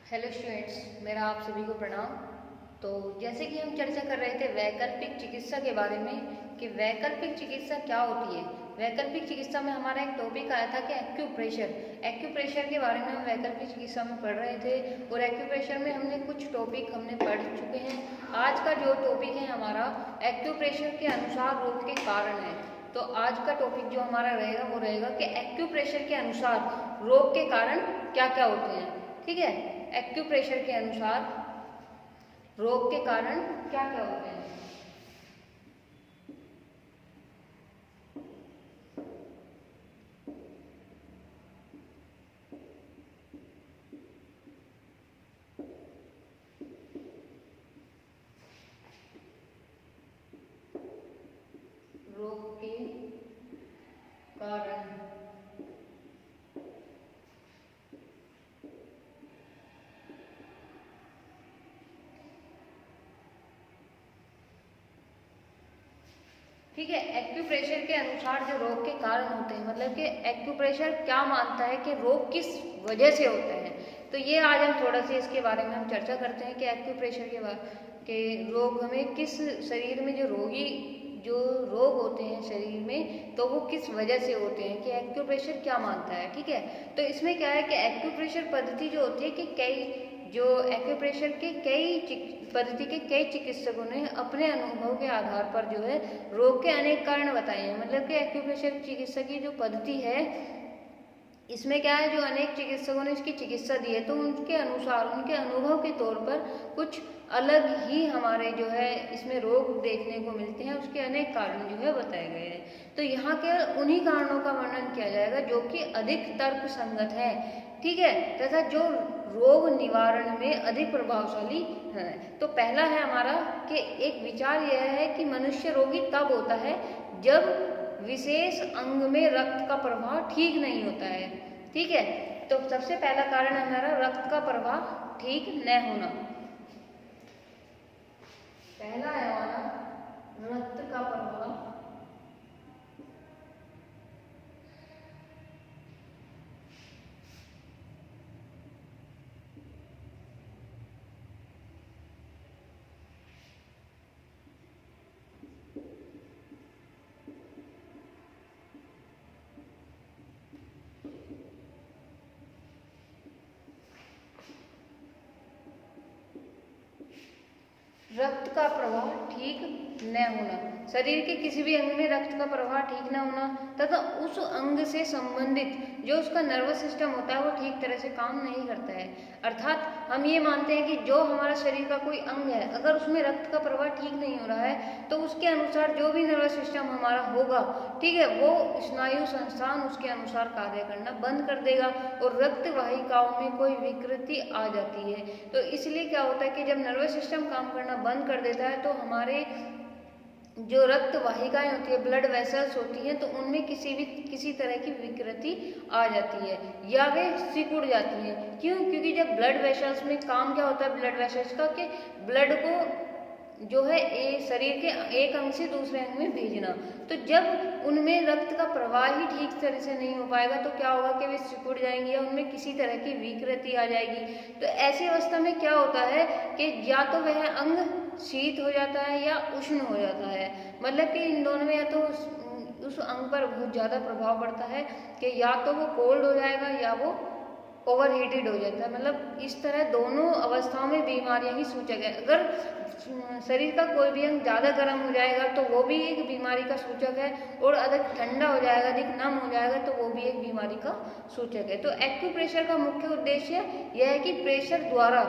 Hello students, मेरा आप सभी को प्रणाम। तो जैसे कि हम चर्चा कर रहे थे वैकल्पिक चिकित्सा के बारे में कि वैकल्पिक चिकित्सा क्या होती है। वैकल्पिक चिकित्सा में हमारा एक टॉपिक आया था कि एक्यूप्रेशर। एक्यूप्रेशर के बारे में हम वैकल्पिक चिकित्सा में पढ़ रहे थे और एक्यूप्रेशर में हमने कुछ टॉपिक पढ़ चुके हैं। आज का जो टॉपिक है हमारा एक्यूप्रेशर के अनुसार रोग के कारण है। तो आज का टॉपिक जो हमारा रहेगा वो रहेगा कि एक्यूप्रेशर के अनुसार रोग के कारण क्या क्या होते हैं। ठीक है, एक्यूप्रेशर के अनुसार रोग के कारण क्या क्या होते हैं। रोग के कारण ठीक है, एक्यूप्रेशर के अनुसार जो रोग के कारण होते हैं, मतलब कि एक्यूप्रेशर क्या मानता है कि रोग किस वजह से होते हैं। तो ये आज हम थोड़ा सा इसके बारे में हम चर्चा करते हैं कि एक्यूप्रेशर के रोग हमें किस शरीर में जो रोग होते हैं शरीर में, तो वो किस वजह से होते हैं, कि एक्यूप्रेशर क्या मानता है। ठीक है, तो इसमें क्या है कि एक्यूप्रेशर पद्धति जो होती है कि एक्यूप्रेशर के पद्धति के कई चिकित्सकों ने अपने अनुभव के आधार पर जो है रोग के अनेक कारण बताए हैं। मतलब कि एक्यूप्रेशर चिकित्सा की जो पद्धति है इसमें क्या है, जो अनेक चिकित्सकों ने इसकी चिकित्सा दी है, तो उनके अनुसार उनके अनुभव के तौर पर कुछ अलग ही हमारे जो है इसमें रोग देखने को मिलते हैं। उसके अनेक कारण जो है बताए गए हैं। तो यहाँ केवल उन्हीं कारणों का वर्णन किया जाएगा जो कि अधिक तर्क संगत है। ठीक है, तथा जो रोग निवारण में अधिक प्रभावशाली है। तो पहला है हमारा कि एक विचार यह है कि मनुष्य रोगी तब होता है जब विशेष अंग में रक्त का प्रवाह ठीक नहीं होता है। ठीक है, तो सबसे पहला कारण हमारा रक्त का प्रवाह ठीक न होना। पहला है हमारा रक्त का प्रवाह रक्त का प्रवाह ठीक न होना, शरीर के किसी भी अंग में रक्त का प्रवाह ठीक न होना तथा उस अंग से संबंधित जो उसका नर्वस सिस्टम होता है वो ठीक तरह से काम नहीं करता है। अर्थात हम ये मानते हैं कि जो हमारा शरीर का कोई अंग है, अगर उसमें रक्त का प्रवाह ठीक नहीं हो रहा है तो उसके अनुसार जो भी नर्वस सिस्टम हमारा होगा, ठीक है, वो स्नायु संस्थान उसके अनुसार कार्य करना बंद कर देगा और रक्त वाहिकाओं में कोई विकृति आ जाती है। तो इसलिए क्या होता है कि जब नर्वस सिस्टम काम करना बंद कर देता है तो हमारे जो रक्त वाहिकाएं होती है, ब्लड वेसल्स होती हैं, तो उनमें किसी तरह की विकृति आ जाती है या वे सिकुड़ जाती है। क्यों? क्योंकि जब ब्लड वेसल्स में काम क्या होता है ब्लड वेसल्स का, कि ब्लड को जो है शरीर के एक अंग से दूसरे अंग में भेजना। तो जब उनमें रक्त का प्रवाह ही ठीक तरह से नहीं हो पाएगा तो क्या होगा कि वे सिकुड़ जाएंगे या उनमें किसी तरह की विकृति आ जाएगी। तो ऐसी अवस्था में क्या होता है कि या तो वह अंग शीत हो जाता है या उष्ण हो जाता है। मतलब कि इन दोनों में या तो उस अंग पर बहुत ज़्यादा प्रभाव पड़ता है कि या तो वो कोल्ड हो जाएगा या वो ओवर हीटेड हो जाता है। मतलब इस तरह दोनों अवस्थाओं में बीमारियां ही सूचक है। अगर शरीर का कोई भी अंग ज़्यादा गर्म हो जाएगा तो वो भी एक बीमारी का सूचक है, और अधिक ठंडा हो जाएगा, अधिक नम हो जाएगा तो वो भी एक बीमारी का सूचक है। तो एक्यूप्रेशर का मुख्य उद्देश्य यह है कि प्रेशर द्वारा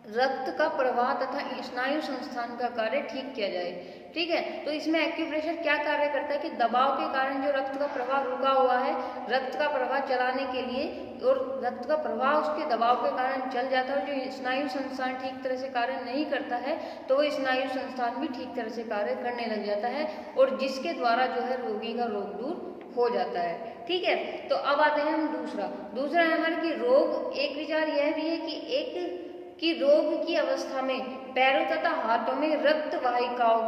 रक्त का प्रवाह तथा स्नायु संस्थान का कार्य ठीक किया जाए। ठीक है, तो इसमें एक्यूप्रेशर क्या कार्य करता है कि दबाव के कारण जो रक्त का प्रवाह रुका हुआ है, रक्त का प्रवाह चलाने के लिए, और रक्त का प्रवाह उसके दबाव के कारण चल जाता है। जो स्नायु संस्थान ठीक तरह से कार्य नहीं करता है तो वो स्नायु संस्थान भी ठीक तरह से कार्य करने लग जाता है, और जिसके द्वारा जो है रोगी का रोग दूर हो जाता है। ठीक है, तो अब आते हैं हम दूसरा है हमारे कि रोग। एक विचार यह भी है कि रोग की अवस्था में पैरों तथा हाथों में रक्त वाहिकाओं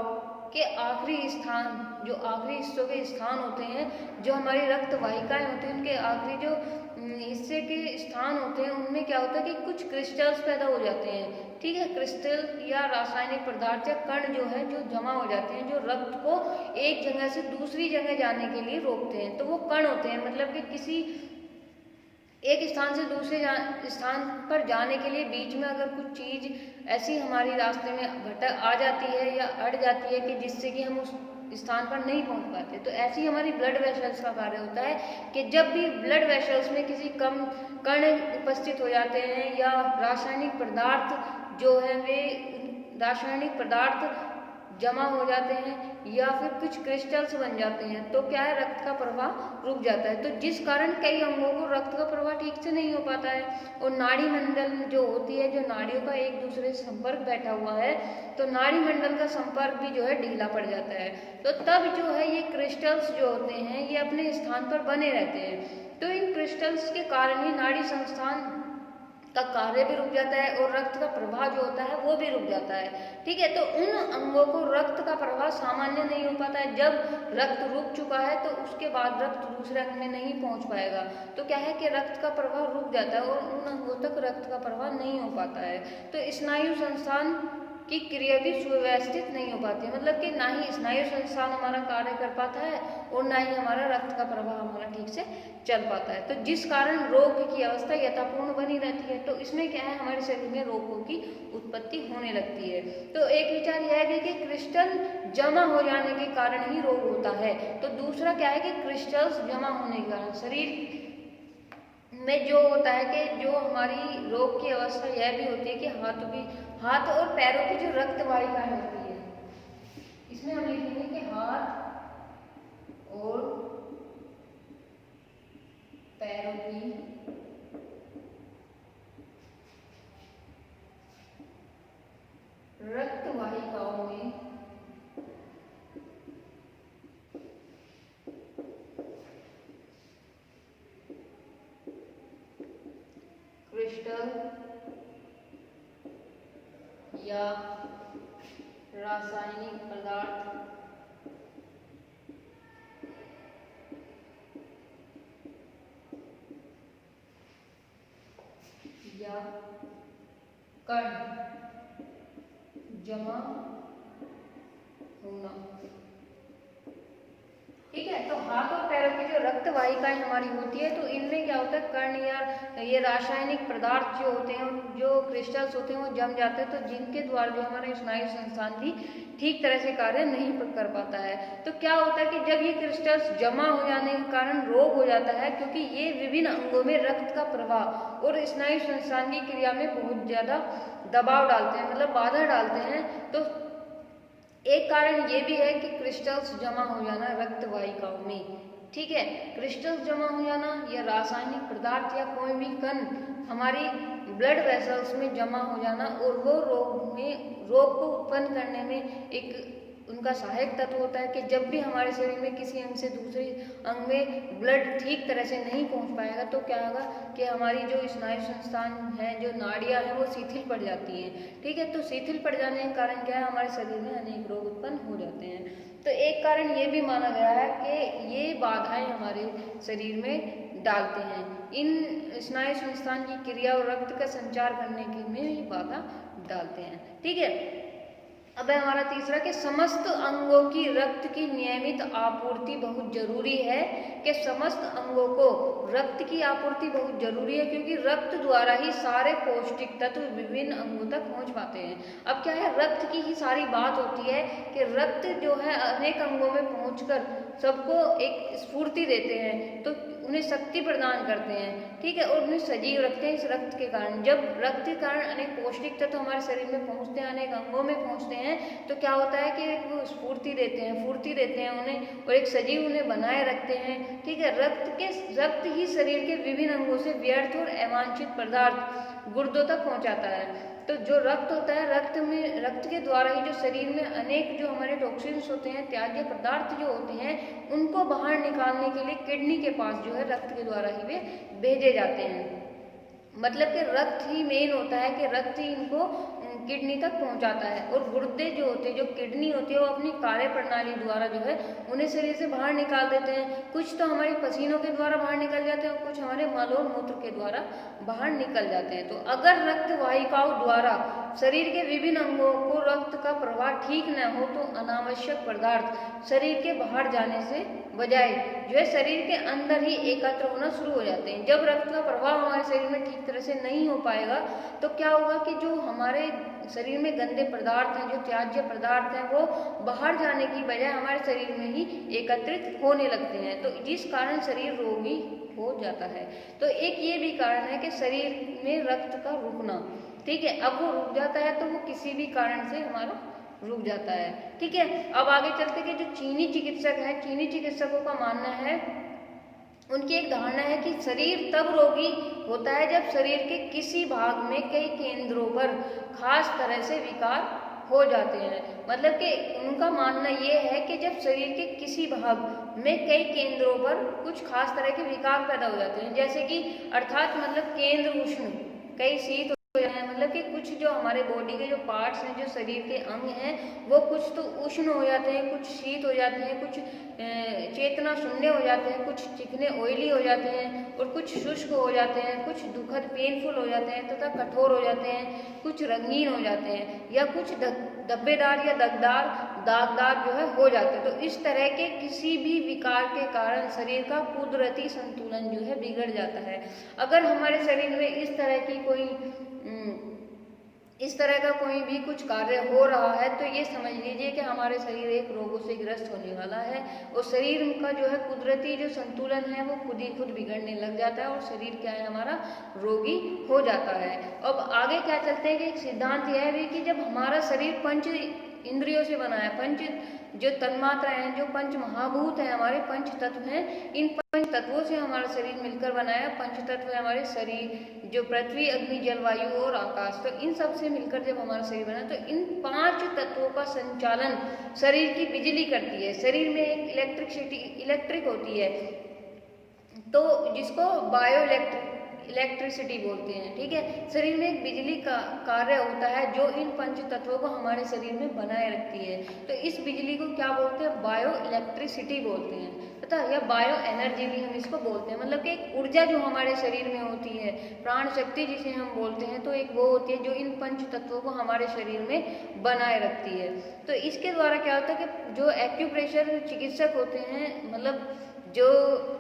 के आखिरी स्थान जो आखिरी हिस्सों के स्थान होते हैं, जो हमारी रक्त वाहिकाएं होती हैं, उनके आखिरी जो हिस्से के स्थान होते हैं, उनमें क्या होता है कि कुछ क्रिस्टल्स पैदा हो जाते हैं। ठीक है, क्रिस्टल या रासायनिक पदार्थ या कण जो है जो जमा हो जाते हैं, जो रक्त को एक जगह से दूसरी जगह जाने के लिए रोकते हैं। तो वो कण होते हैं, मतलब कि किसी एक स्थान से दूसरे स्थान पर जाने के लिए बीच में अगर कुछ चीज ऐसी हमारी रास्ते में भटक आ जाती है या अड़ जाती है कि जिससे कि हम उस स्थान पर नहीं पहुंच पाते, तो ऐसी हमारी ब्लड वेसल्स का कार्य होता है कि जब भी ब्लड वेसल्स में किसी कम कण उपस्थित हो जाते हैं या रासायनिक पदार्थ जो है वे रासायनिक पदार्थ जमा हो जाते हैं या फिर कुछ क्रिस्टल्स बन जाते हैं, तो क्या है, रक्त का प्रवाह रुक जाता है। तो जिस कारण कई अंगों को रक्त का प्रवाह ठीक से नहीं हो पाता है। और नाड़ी मंडल जो होती है, जो नाड़ियों का एक दूसरे से संपर्क बैठा हुआ है, तो नाड़ी मंडल का संपर्क भी जो है ढीला पड़ जाता है। तो तब जो है ये क्रिस्टल्स जो होते हैं ये अपने स्थान पर बने रहते हैं। तो इन क्रिस्टल्स के कारण ही नाड़ी संस्थान का कार्य भी रुक जाता है और रक्त का प्रवाह जो होता है वो भी रुक जाता है। ठीक है, तो उन अंगों को रक्त का प्रवाह सामान्य नहीं हो पाता है। जब रक्त रुक चुका है तो उसके बाद रक्त दूसरे अंग में नहीं पहुंच पाएगा, तो क्या है कि रक्त का प्रवाह रुक जाता है और उन अंगों तक रक्त का प्रवाह नहीं हो पाता है। तो स्नायु संस्थान की क्रिया भी सुव्यवस्थित नहीं हो पाती है, मतलब कि ना ही स्नायु संस्थान हमारा कार्य कर पाता है और ना ही हमारा रक्त का प्रवाह हमारा ठीक से चल पाता है। तो जिस कारण रोग की अवस्था यथापूर्ण बनी रहती है। तो इसमें क्या है, हमारे शरीर में रोगों की उत्पत्ति होने लगती है। तो एक विचार यह है कि क्रिस्टल जमा हो जाने के कारण ही रोग होता है। तो दूसरा क्या है कि क्रिस्टल्स जमा होने के कारण शरीर में जो होता है कि जो हमारी रोग की अवस्था यह भी होती है कि हाथ और पैरों की जो रक्त वाहिकाएं होती है, इसमें हम लिखेंगे कि हाथ और पैरों की रक्त वाहिकाओं में क्रिस्टल या रासायनिक पदार्थ या कण जमा होना। ठीक है, तो हाथ और पैरों की जो रक्त वाहिकाएं हमारी होती है, तो इनमें क्या होता है, कण या ये रासायनिक पदार्थ जो होते हैं, जो क्रिस्टल्स होते हैं वो जम जाते हैं, तो जिनके द्वारा जो हमारे स्नायु संस्थान भी ठीक तरह से कार्य नहीं कर पाता है। तो क्या होता है कि जब ये क्रिस्टल्स जमा हो जाने के कारण रोग हो जाता है, क्योंकि ये विभिन्न अंगों में रक्त का प्रवाह और स्नायु संस्थान की क्रिया में बहुत ज्यादा दबाव डालते हैं, मतलब बाधा डालते हैं। तो एक कारण ये भी है कि क्रिस्टल्स जमा हो जाना रक्त वाहिकाओं में। ठीक है, क्रिस्टल्स जमा हो जाना या रासायनिक पदार्थ या कोई भी कण हमारी ब्लड वेसल्स में जमा हो जाना और वो रोग को उत्पन्न करने में एक उनका सहायक तत्व होता है कि जब भी हमारे शरीर में किसी अंग से दूसरे अंग में ब्लड ठीक तरह से नहीं पहुंच पाएगा, तो क्या होगा कि हमारी जो स्नायु संस्थान है, जो नाड़ियां हैं, वो शिथिल पड़ जाती हैं। ठीक है, तो शिथिल पड़ जाने के कारण क्या है, हमारे शरीर में अनेक रोग उत्पन्न हो जाते हैं। तो एक कारण ये भी माना गया है कि ये बाधाएं हमारे शरीर में डालते हैं, इन स्नायु संस्थान की क्रिया और रक्त का संचार करने के में ये बाधा डालते हैं। ठीक है, अब है हमारा तीसरा कि समस्त अंगों की रक्त की नियमित आपूर्ति बहुत जरूरी है। कि समस्त अंगों को रक्त की आपूर्ति बहुत जरूरी है, क्योंकि रक्त द्वारा ही सारे पौष्टिक तत्व विभिन्न अंगों तक पहुंच पाते हैं। अब क्या है, रक्त की ही सारी बात होती है कि रक्त जो है अनेक अंगों में पहुंचकर सबको एक स्फूर्ति देते हैं, तो उन्हें शक्ति प्रदान करते हैं। ठीक है, और उन्हें सजीव रखते हैं इस रक्त के कारण। जब रक्त के कारण अनेक पौष्टिक तत्व हमारे शरीर में पहुंचते हैं, अनेक अंगों में पहुंचते हैं, तो क्या होता है कि वो स्फूर्ति देते हैं, फूर्ति देते हैं उन्हें, और एक सजीव उन्हें बनाए रखते हैं। ठीक है, रक्त ही शरीर के विभिन्न अंगों से व्यर्थ और अवांछित पदार्थ गुर्दों तक पहुंचाता है। तो जो रक्त होता है, रक्त के द्वारा ही जो शरीर में अनेक जो हमारे टॉक्सिन्स होते हैं, त्याज्य पदार्थ जो होते हैं, उनको बाहर निकालने के लिए किडनी के पास जो है रक्त के द्वारा ही वे भेजे जाते हैं। मतलब कि रक्त ही मेन होता है कि रक्त ही इनको किडनी तक पहुंचाता है। और गुर्दे जो होते हैं, जो किडनी होती है, वो अपनी कार्य प्रणाली द्वारा जो है उन्हें शरीर से बाहर निकाल देते हैं। कुछ तो हमारे पसीनों के द्वारा बाहर निकल जाते हैं और कुछ हमारे मल और मूत्र के द्वारा बाहर निकल जाते हैं। तो अगर रक्त वाहिकाओं द्वारा शरीर के विभिन्न अंगों को रक्त का प्रवाह ठीक न हो तो अनावश्यक पदार्थ शरीर के बाहर जाने से बजाय जो है शरीर के अंदर ही एकत्र होना शुरू हो जाते हैं। जब रक्त का प्रवाह हमारे शरीर में ठीक तरह से नहीं हो पाएगा तो क्या होगा कि जो हमारे शरीर में गंदे पदार्थ हैं, जो त्याज्य पदार्थ हैं, वो बाहर जाने की बजाय हमारे शरीर में ही एकत्रित होने लगते हैं। तो जिस कारण शरीर रोगी हो जाता है। तो एक ये भी कारण है कि शरीर में रक्त का रुकना, ठीक है। अब वो रुक जाता है तो वो किसी भी कारण से हमारा रुक जाता है, ठीक है। अब आगे चलते कि जो चीनी चिकित्सक है, चीनी चिकित्सकों का मानना है, उनकी एक धारणा है कि शरीर तब रोगी होता है जब शरीर के किसी भाग में कई केंद्रों पर खास तरह से विकार हो जाते हैं। मतलब कि उनका मानना ये है कि जब शरीर के किसी भाग में कई केंद्रों पर कुछ खास तरह के विकार पैदा हो जाते हैं, जैसे कि अर्थात मतलब केंद्र उष्ण, कई शीत हो जाते हैं। मतलब कि कुछ जो हमारे बॉडी के जो पार्ट्स हैं, जो शरीर के अंग हैं, वो कुछ तो उष्ण हो जाते हैं, कुछ शीत हो जाते हैं, कुछ चेतना शून्य हो जाते हैं, कुछ चिकने ऑयली हो जाते हैं और कुछ शुष्क हो जाते हैं, कुछ दुखद पेनफुल हो जाते हैं तथा कठोर हो जाते हैं, कुछ रंगीन हो जाते हैं या कुछ धब्बेदार या दागदार जो है हो जाते हैं। तो इस तरह के किसी भी विकार के कारण शरीर का कुदरती संतुलन जो है बिगड़ जाता है। अगर हमारे शरीर में इस तरह का कोई भी कुछ कार्य हो रहा है तो ये समझ लीजिए कि हमारे शरीर एक रोगों से ग्रस्त होने वाला है और शरीर का जो है कुदरती जो संतुलन है वो खुद ही खुद बिगड़ने लग जाता है और शरीर क्या है हमारा रोगी हो जाता है। अब आगे क्या चलते हैं कि एक सिद्धांत यह भी कि जब हमारा शरीर पंच इंद्रियों से बना है, पंच जो तन्मात्राएं हैं, जो पंच महाभूत हैं, हमारे पंच तत्व हैं, इन पंच तत्वों से हमारा शरीर मिलकर बना है। पंच तत्व है हमारे शरीर, जो पृथ्वी, अग्नि, जलवायु और आकाश, तो इन सब से मिलकर जब हमारा शरीर बना तो इन 5 तत्वों का संचालन शरीर की बिजली करती है। शरीर में एक इलेक्ट्रिक होती है, तो जिसको इलेक्ट्रिसिटी बोलते हैं, ठीक है। शरीर में एक बिजली का कार्य होता है जो इन पंच तत्वों को हमारे शरीर में बनाए रखती है। तो इस बिजली को क्या बोलते हैं? बायो इलेक्ट्रिसिटी बोलते हैं तथा या बायो एनर्जी भी हम इसको बोलते हैं। मतलब कि एक ऊर्जा जो हमारे शरीर में होती है, प्राण शक्ति जिसे हम बोलते हैं, तो एक वो होती है जो इन पंच तत्वों को हमारे शरीर में बनाए रखती है। तो इसके द्वारा क्या होता है कि जो एक्यूप्रेशर चिकित्सक होते हैं, मतलब जो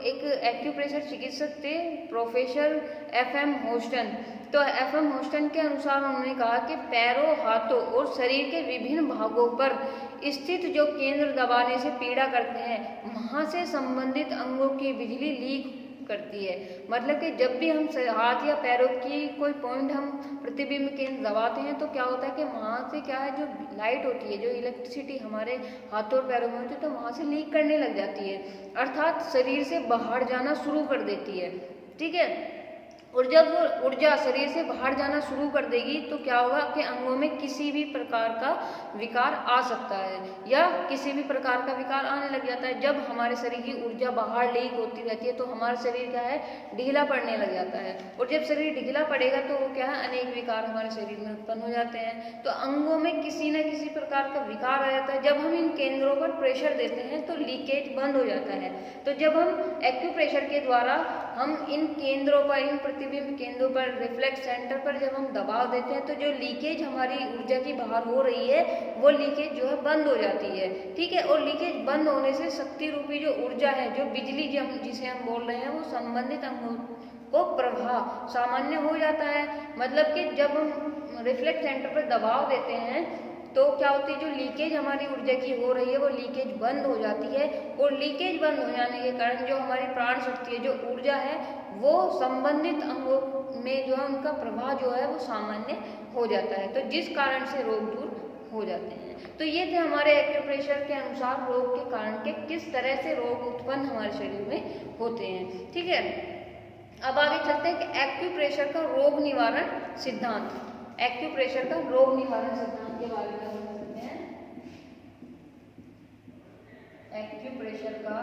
एक एक्यूप्रेशर चिकित्सक थे प्रोफेसर FM होस्टन, तो FM होस्टन के अनुसार उन्होंने कहा कि पैरों, हाथों और शरीर के विभिन्न भागों पर स्थित जो केंद्र दबाने से पीड़ा करते हैं, वहाँ से संबंधित अंगों की बिजली लीक करती है। मतलब कि जब भी हम हाथ या पैरों की कोई पॉइंट हम प्रतिबिंब केंद्र दबाते हैं तो क्या होता है कि वहाँ से क्या है, जो लाइट होती है, जो इलेक्ट्रिसिटी हमारे हाथों और पैरों में होती है, तो वहाँ से लीक करने लग जाती है, अर्थात शरीर से बाहर जाना शुरू कर देती है, ठीक है। और जब वो ऊर्जा शरीर से बाहर जाना शुरू कर देगी तो क्या होगा कि अंगों में किसी भी प्रकार का विकार आ सकता है या किसी भी प्रकार का विकार आने लग जाता है। जब हमारे शरीर की ऊर्जा बाहर लीक होती रहती है तो हमारा शरीर क्या है, ढीला पड़ने लग जाता है, और जब शरीर ढीला पड़ेगा तो वो क्या है, अनेक विकार हमारे शरीर में उत्पन्न हो जाते हैं। तो अंगों में किसी न किसी प्रकार का विकार आ जाता है। जब हम इन केंद्रों पर प्रेशर देते हैं तो लीकेज बंद हो जाता है। तो जब हम एक्यूप्रेशर के द्वारा हम इन केंद्रों पर, इन प्रतिबिंब केंद्रों पर, रिफ्लेक्स सेंटर पर जब हम दबाव देते हैं तो जो लीकेज हमारी ऊर्जा की बाहर हो रही है वो लीकेज जो है बंद हो जाती है, ठीक है। और लीकेज बंद होने से शक्ति रूपी जो ऊर्जा है, जो बिजली जिसे हम बोल रहे हैं, वो संबंधित अंगों को प्रवाह सामान्य हो जाता है। मतलब कि जब हम रिफ्लेक्स सेंटर पर दबाव देते हैं तो क्या होती है, जो लीकेज हमारी ऊर्जा की हो रही है वो लीकेज बंद हो जाती है, और लीकेज बंद हो जाने के कारण जो हमारी प्राण शक्ति है, जो ऊर्जा है, वो संबंधित अंगों में जो है उनका प्रवाह जो है वो सामान्य हो जाता है, तो जिस कारण से रोग दूर हो जाते हैं। तो ये थे हमारे एक्यूप्रेशर के अनुसार रोग के कारण के किस तरह से रोग उत्पन्न हमारे शरीर में होते हैं, ठीक है। अब आगे चलते हैं कि एक्यूप्रेशर का रोग निवारण सिद्धांत, एक्यूप्रेशर का रोग निवारण सिद्धांत के बारे में हम समझते हैं। एक्यूप्रेशर का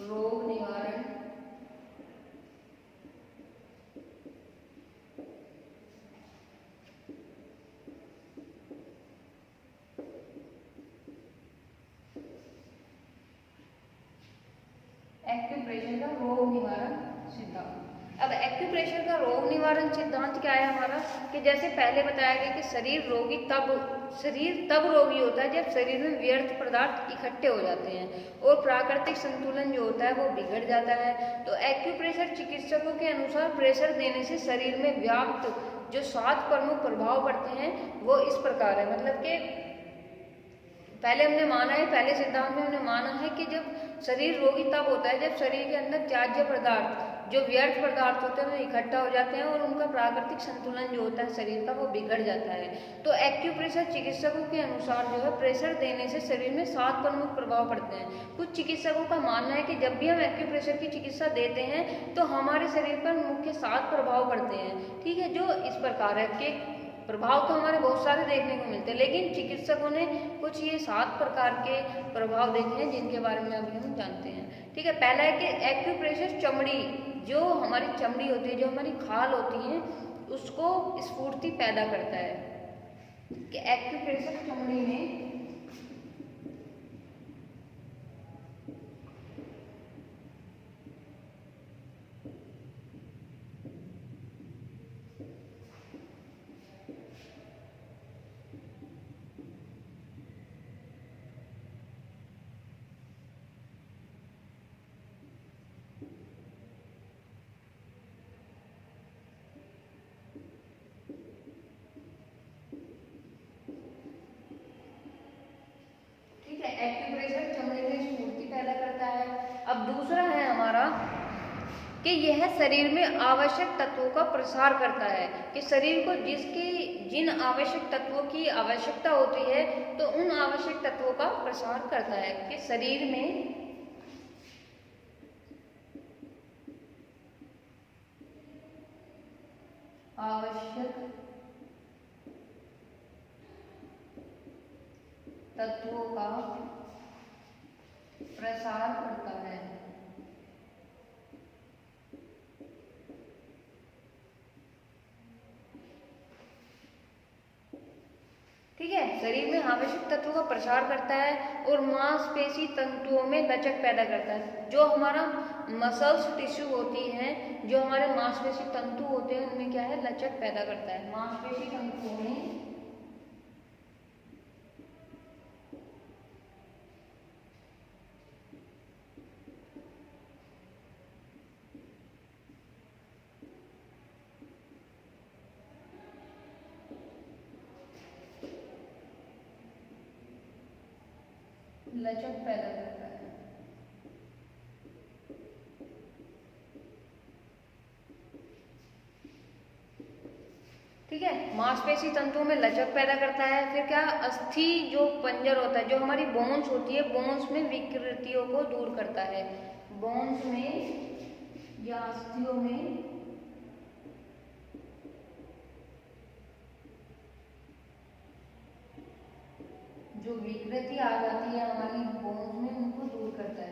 रोग निवारण सिद्धांत, एक्यूप्रेशर का रोग निवारण सिद्धांत। एक्यूप्रेशर का रोग निवारण सिद्धांत। अब एक्यूप्रेशर का रोग निवारण सिद्धांत क्या है हमारा, कि जैसे पहले बताया गया कि शरीर तब रोगी होता है जब शरीर में व्यर्थ पदार्थ इकट्ठे हो जाते हैं और प्राकृतिक संतुलन जो होता है वो बिगड़ जाता है। तो एक्यूप्रेशर चिकित्सकों के अनुसार प्रेशर देने से शरीर में व्याप्त जो 7 प्रमुख प्रभाव पड़ते हैं वो इस प्रकार है। मतलब कि पहले सिद्धांत में हमने माना है कि जब शरीर रोगी तब होता है जब शरीर के अंदर त्याज्य पदार्थ, जो व्यर्थ पदार्थ होते हैं वो इकट्ठा हो जाते हैं और उनका प्राकृतिक संतुलन जो होता है शरीर का वो बिगड़ जाता है। तो एक्यूप्रेशर चिकित्सकों के अनुसार जो है प्रेशर देने से शरीर में 7 प्रमुख प्रभाव पड़ते हैं। कुछ चिकित्सकों का मानना है कि जब भी हम एक्यूप्रेशर की चिकित्सा देते हैं तो हमारे शरीर पर मुख्य 7 प्रभाव पड़ते हैं, ठीक है, जो इस प्रकार है कि प्रभाव तो हमारे बहुत सारे देखने को मिलते हैं, लेकिन चिकित्सकों ने कुछ ये 7 प्रकार के प्रभाव देखे हैं जिनके बारे में अभी हम जानते हैं। ठीक है, पहला है कि एक्यूप्रेशर चमड़ी, जो हमारी चमड़ी होती है, जो हमारी खाल होती है, उसको स्फूर्ति पैदा करता है। कि एक्यूप्रेशर चमड़ी में एक्यूप्रेशर चमड़ी में स्फूर्ति पैदा करता है। अब दूसरा है हमारा कि यह शरीर में आवश्यक तत्वों का प्रसार करता है, कि शरीर को जिन आवश्यक तत्वों की आवश्यकता होती है तो उन आवश्यक तत्वों का प्रसार करता है। कि शरीर में आवश्यक तत्वों का प्रसार करता है। ठीक है, शरीर में आवश्यक तत्वों का प्रसार करता है और मांसपेशी तंतुओं में लचक पैदा करता है। जो हमारा मसल्स टिश्यू होती है, जो हमारे मांसपेशी तंतु होते हैं, उनमें क्या है, लचक पैदा करता है। मांसपेशी तंतुओं में लचक पैदा करता है। ठीक है, मांसपेशी तंतुओं में लचक पैदा करता है। फिर क्या, अस्थि जो पंजर होता है, जो हमारी बोन्स होती है, बोन्स में विकृतियों को दूर करता है। बोन्स में या अस्थियों में जो विकृति आ जाती है हमारी बोन्स में, उनको दूर करता है।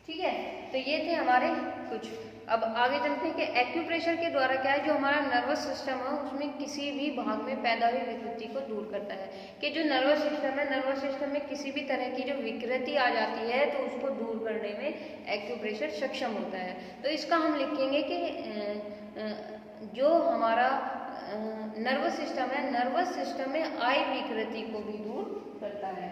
ठीक है, तो ये थे हमारे कुछ। अब आगे चलते हैं कि एक्यूप्रेशर के द्वारा क्या है, जो हमारा नर्वस सिस्टम है उसमें किसी भी भाग में पैदा हुई विकृति को दूर करता है। कि जो नर्वस सिस्टम है, नर्वस सिस्टम में किसी भी तरह की जो विकृति आ जाती है तो उसको दूर करने में एक्यूप्रेशर सक्षम होता है। तो इसका हम लिखेंगे कि जो हमारा नर्वस सिस्टम है, नर्वस सिस्टम में आई विकृति को भी दूर करता है।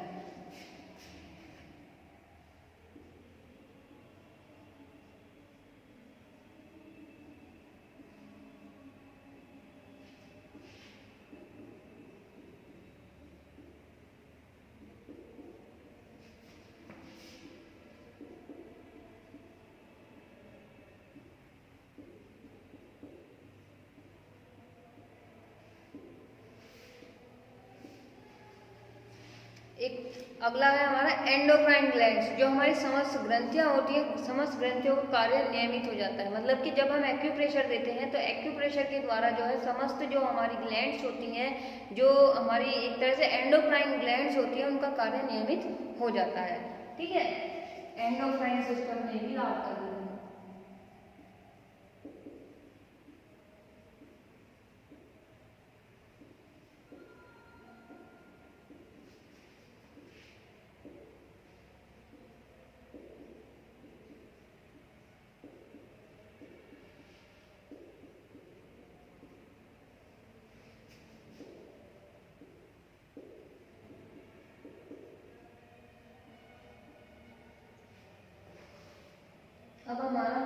एक अगला है हमारा एंडोक्राइन ग्लैंड्स, जो हमारी समस्त ग्रंथियां होती है, समस्त ग्रंथियों का कार्य नियमित हो जाता है। मतलब कि जब हम एक्यूप्रेशर देते हैं तो एक्यूप्रेशर के द्वारा जो है समस्त जो हमारी ग्लैंड्स होती हैं, जो हमारी एक तरह से एंडोक्राइन ग्लैंड्स होती है, उनका कार्य नियमित हो जाता है। ठीक है, एंडोक्राइन सिस्टम में भी लाभ कर देते हैं। अब हमारा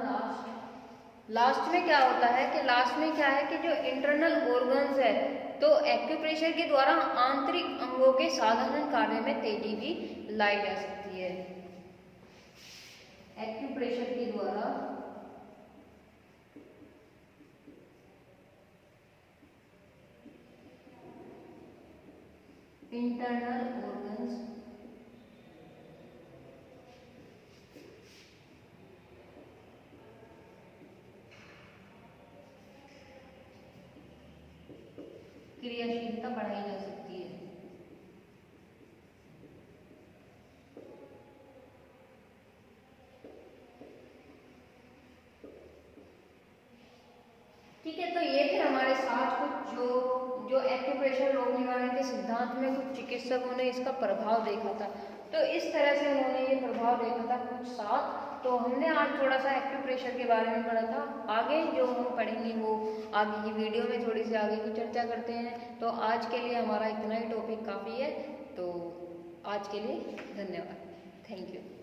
लास्ट में क्या होता है कि लास्ट में क्या है कि जो इंटरनल ऑर्गन्स है, तो एक्यूप्रेशर के द्वारा आंतरिक अंगों के साधारण कार्य में तेजी भी लाई जा सकती है। एक्यूप्रेशर के द्वारा इंटरनल ऑर्गन्स क्रियाशीलता बढ़ाई जा सकती है। ठीक है, तो ये थे हमारे साथ कुछ जो एक्यूप्रेशर रोग निवारण के सिद्धांत में कुछ चिकित्सकों ने इसका प्रभाव देखा था। तो इस तरह से उन्होंने ये प्रभाव देखा था कुछ साथ। तो हमने आज थोड़ा सा एक्यूप्रेशर के बारे में पढ़ा था। आगे जो हम पढ़ेंगे वो आगे की वीडियो में थोड़ी सी आगे की चर्चा करते हैं। तो आज के लिए हमारा इतना ही टॉपिक काफ़ी है। तो आज के लिए धन्यवाद। Thank you.